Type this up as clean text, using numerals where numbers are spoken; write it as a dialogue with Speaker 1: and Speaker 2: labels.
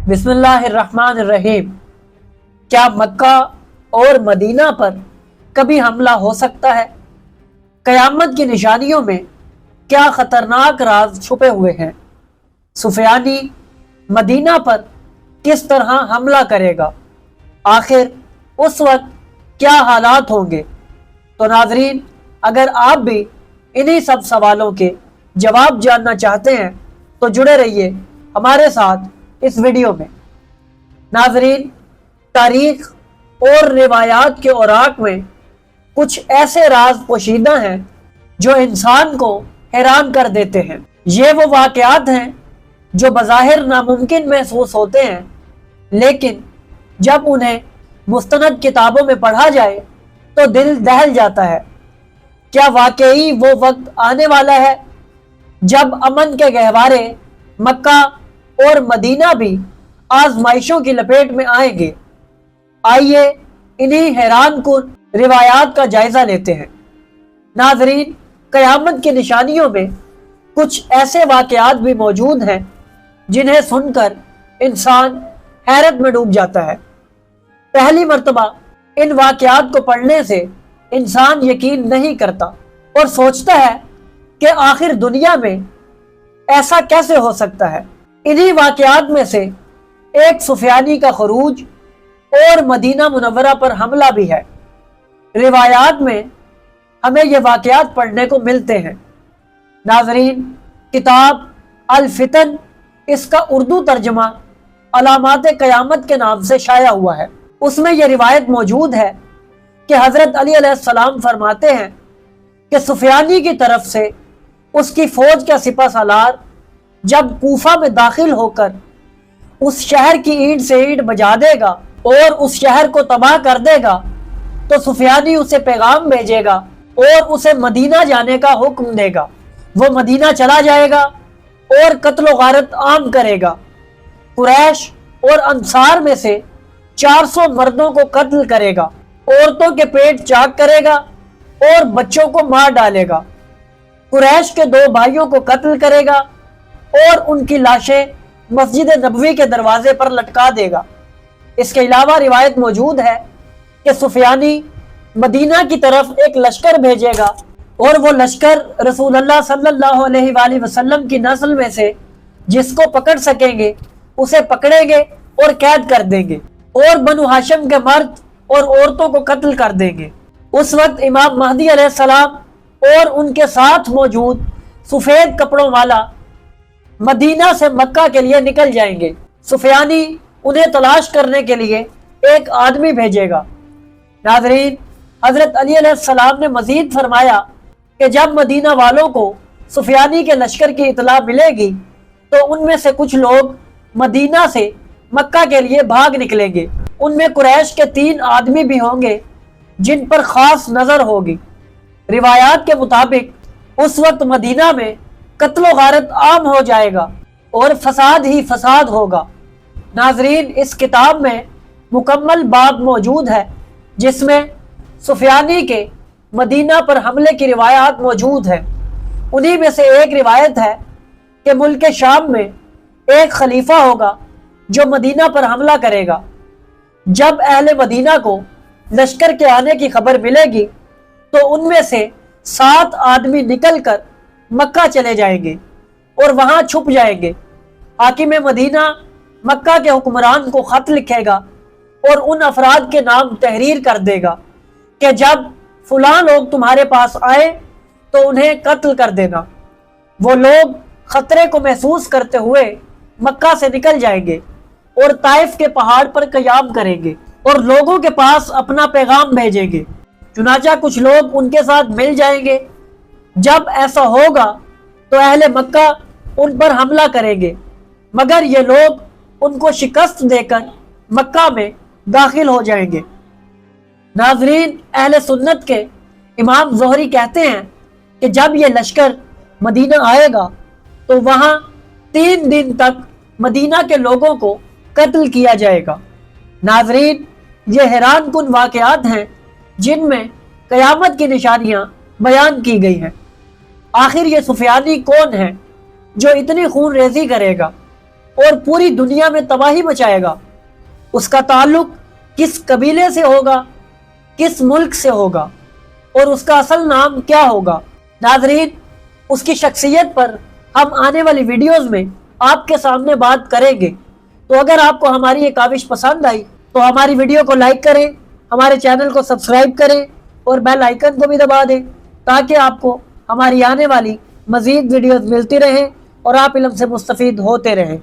Speaker 1: بسم اللہ الرحمن الرحیم۔ کیا مکہ اور مدینہ پر کبھی حملہ ہو سکتا ہے؟ قیامت کی نشانیوں میں کیا خطرناک راز چھپے ہوئے ہیں؟ سفیانی مدینہ پر کس طرح حملہ کرے گا؟ آخر اس وقت کیا حالات ہوں گے؟ تو ناظرین، اگر آپ بھی انہی سب سوالوں کے جواب جاننا چاہتے ہیں تو جڑے رہیے ہمارے ساتھ اس ویڈیو میں۔ ناظرین، تاریخ اور روایات کے اوراق میں کچھ ایسے راز پوشیدہ ہیں جو انسان کو حیران کر دیتے ہیں۔ یہ وہ واقعات ہیں جو بظاہر ناممکن محسوس ہوتے ہیں، لیکن جب انہیں مستند کتابوں میں پڑھا جائے تو دل دہل جاتا ہے۔ کیا واقعی وہ وقت آنے والا ہے جب امن کے گہوارے مکہ اور مدینہ بھی آزمائشوں کی لپیٹ میں آئیں گے؟ آئیے انہی حیران کن روایات کا جائزہ لیتے ہیں۔ ناظرین، قیامت کی نشانیوں میں کچھ ایسے واقعات بھی موجود ہیں جنہیں سن کر انسان حیرت میں ڈوب جاتا ہے۔ پہلی مرتبہ ان واقعات کو پڑھنے سے انسان یقین نہیں کرتا اور سوچتا ہے کہ آخر دنیا میں ایسا کیسے ہو سکتا ہے۔ انہی واقعات میں سے ایک سفیانی کا خروج اور مدینہ منورہ پر حملہ بھی ہے۔ روایات میں ہمیں یہ واقعات پڑھنے کو ملتے ہیں۔ ناظرین، کتاب الفتن، اس کا اردو ترجمہ علامات قیامت کے نام سے شائع ہوا ہے۔ اس میں یہ روایت موجود ہے کہ حضرت علی علیہ السلام فرماتے ہیں کہ سفیانی کی طرف سے اس کی فوج کا سپہ سالار جب کوفہ میں داخل ہو کر اس شہر کی اینٹ سے اینٹ بجا دے گا اور اس شہر کو تباہ کر دے گا تو سفیانی اسے پیغام بھیجے گا اور اسے مدینہ جانے کا حکم دے گا۔ وہ مدینہ چلا جائے گا اور قتل و غارت عام کرے گا۔ قریش اور انصار میں سے 400 مردوں کو قتل کرے گا، عورتوں کے پیٹ چاک کرے گا اور بچوں کو مار ڈالے گا۔ قریش کے 2 بھائیوں کو قتل کرے گا اور ان کی لاشیں مسجد نبوی کے دروازے پر لٹکا دے گا۔ اس کے علاوہ روایت موجود ہے کہ سفیانی مدینہ کی طرف ایک لشکر بھیجے گا اور وہ لشکر رسول اللہ صلی اللہ علیہ وآلہ وسلم کی نسل میں سے جس کو پکڑ سکیں گے اسے پکڑیں گے اور قید کر دیں گے اور بنو ہاشم کے مرد اور عورتوں کو قتل کر دیں گے۔ اس وقت امام مہدی علیہ السلام اور ان کے ساتھ موجود سفید کپڑوں والا مدینہ سے مکہ کے لیے نکل جائیں گے۔ سفیانی انہیں تلاش کرنے کے لیے ایک آدمی بھیجے گا۔ ناظرین، حضرت علی علیہ السلام نے مزید فرمایا کہ جب مدینہ والوں کو سفیانی کے لشکر کی اطلاع ملے گی تو ان میں سے کچھ لوگ مدینہ سے مکہ کے لیے بھاگ نکلیں گے۔ ان میں قریش کے 3 آدمی بھی ہوں گے جن پر خاص نظر ہوگی۔ روایات کے مطابق اس وقت مدینہ میں قتل و غارت عام ہو جائے گا اور فساد ہی فساد ہوگا۔ ناظرین، اس کتاب میں مکمل باب موجود ہے جس میں سفیانی کے مدینہ پر حملے کی روایات موجود ہیں۔ انہی میں سے ایک روایت ہے کہ ملک شام میں ایک خلیفہ ہوگا جو مدینہ پر حملہ کرے گا۔ جب اہل مدینہ کو لشکر کے آنے کی خبر ملے گی تو ان میں سے 7 آدمی نکل کر مکہ چلے جائیں گے اور وہاں چھپ جائیں گے۔ حاکم مدینہ مکہ کے حکمران کو خط لکھے گا اور ان افراد کے نام تحریر کر دے گا کہ جب فلاں لوگ تمہارے پاس آئے تو انہیں قتل کر دینا۔ وہ لوگ خطرے کو محسوس کرتے ہوئے مکہ سے نکل جائیں گے اور طائف کے پہاڑ پر قیام کریں گے اور لوگوں کے پاس اپنا پیغام بھیجیں گے۔ چنانچہ کچھ لوگ ان کے ساتھ مل جائیں گے۔ جب ایسا ہوگا تو اہل مکہ ان پر حملہ کریں گے، مگر یہ لوگ ان کو شکست دے کر مکہ میں داخل ہو جائیں گے۔ ناظرین، اہل سنت کے امام زہری کہتے ہیں کہ جب یہ لشکر مدینہ آئے گا تو وہاں 3 دن تک مدینہ کے لوگوں کو قتل کیا جائے گا۔ ناظرین، یہ حیران کن واقعات ہیں جن میں قیامت کی نشانیاں بیان کی گئی ہیں۔ آخر یہ سفیانی کون ہے جو اتنی خون ریزی کرے گا؟ اور پوری دنیا میں تباہی مچائے گا، اس کا تعلق کس قبیلے سے ہوگا، کس ملک سے ہوگا اور اس کا اصل نام کیا ہوگا؟ ناظرین، اس کی شخصیت پر ہم آنے والی ویڈیوز میں آپ کے سامنے بات کریں گے۔ تو اگر آپ کو ہماری یہ کاوش پسند آئی تو ہماری ویڈیو کو لائک کریں، ہمارے چینل کو سبسکرائب کریں اور بیل آئیکن کو بھی دبا دیں تاکہ آپ کو ہماری آنے والی مزید ویڈیوز ملتی رہیں اور آپ علم سے مستفید ہوتے رہیں۔